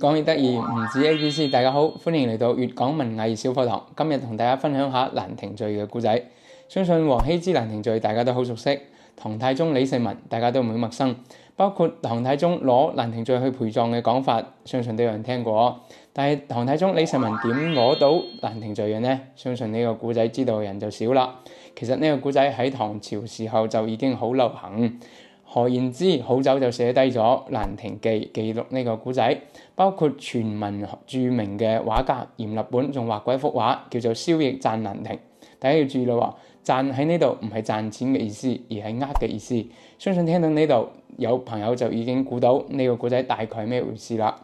講嘢得意，唔止 ABC。大家好，歡迎嚟到粵講文藝小課堂。今日同大家分享下蘭亭序嘅故仔。相信王羲之蘭亭序大家都好熟悉，唐太宗李世民大家都唔會陌生。包括唐太宗攞蘭亭序去陪葬嘅講法，相信都有人聽過。但係唐太宗李世民點攞到蘭亭序嘅呢？相信呢個故仔知道嘅人就少啦。其實呢個故仔喺唐朝時候就已經好流行。何賢之好早就寫低咗《蘭亭記》，記錄呢個故仔，包括全文著名嘅畫家閻立本仲畫過一幅畫，叫做《蕭翼讚蘭亭》。大家要注意咯，讚喺呢度唔係賺錢嘅意思，而係嘅意思。相信聽到呢度，有朋友就已經估到呢個故仔大概係咩回事啦。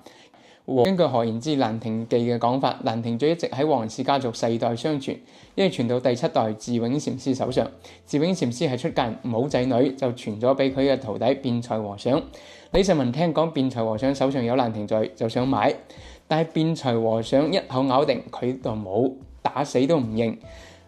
根據何賢之《蘭亭記》嘅講法，蘭亭序一直喺王氏家族世代相傳，一直傳到第7代智永禪師手上。智永禪師係出家人，冇仔女，就傳咗俾佢嘅徒弟辯才和尚。李世民聽講辯才和尚手上有蘭亭序，就想買，但係辯才和尚一口咬定佢就冇，打死都唔認。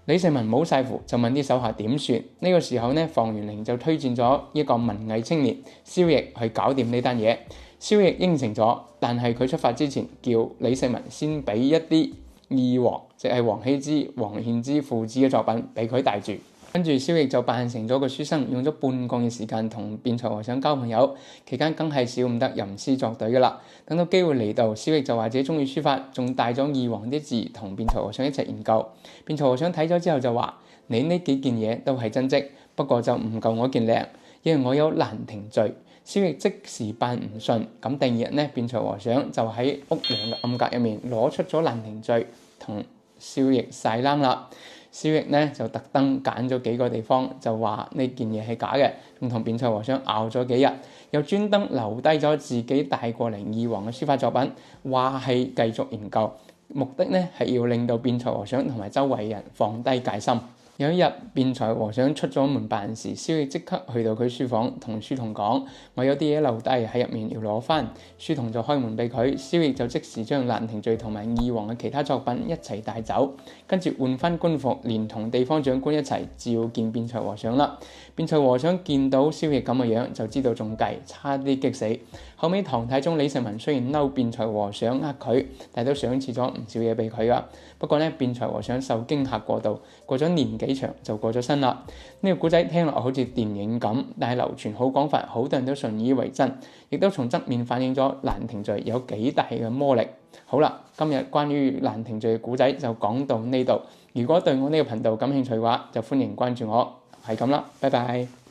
李世民冇晒符，就問啲手下點算。呢個時候呢，房玄齡就推薦咗一個文藝青年蕭翼去搞掂呢單嘢。蕭翼應承咗，但係佢出發之前叫李世民先俾一啲二王，即係王羲之、王獻之父子嘅作品俾佢帶住。跟住蕭翼就扮成咗個書生，用咗半個月時間同辯才和尚交朋友，期間梗係少唔得吟詩作對噶啦。等到機會嚟到，蕭翼就話自己中意書法，仲帶咗二王啲字同辯才和尚一齊研究。辯才和尚睇咗之後就話：你呢幾件嘢都係真跡，不過就唔夠我件靚，因為我有蘭亭序。蕭翼即時扮唔信，咁第二日呢，辯才和尚就喺屋梁嘅暗格入面攞出咗蘭亭序同蕭翼晒冷啦。蕭翼呢就特登揀咗幾個地方，就話呢件嘢係假嘅，仲同辯才和尚拗咗幾日，又專登留低咗自己帶過嚟二王嘅書法作品，話係繼續研究，目的呢係要令到辯才和尚同埋周圍人放低戒心。有一日，辯才和尚出咗門辦事，蕭翼即刻去到佢書房，同書童講：我有啲嘢留低喺入面要攞翻。書童就開門俾佢，蕭翼就即時將蘭亭序同埋二王嘅其他作品一齊帶走，跟住換翻官服，連同地方長官一齊召見辯才和尚啦。辯才和尚見到蕭翼咁嘅樣，就知道中計，差啲激死。後尾唐太宗李世民雖然嬲辯才和尚佢，但都賞賜咗唔少嘢俾佢噶。不過呢，辯才和尚受驚嚇過度，過咗年幾長就過咗身啦。呢個故仔聽落好似電影咁，但係流傳好廣泛，好多人都信以為真，亦都從側面反映咗蘭亭序有幾大嘅魔力。好啦，今日關於蘭亭序嘅故仔就講到呢度。如果對我呢個頻道感興趣嘅話，就歡迎關注我。係咁啦，拜拜。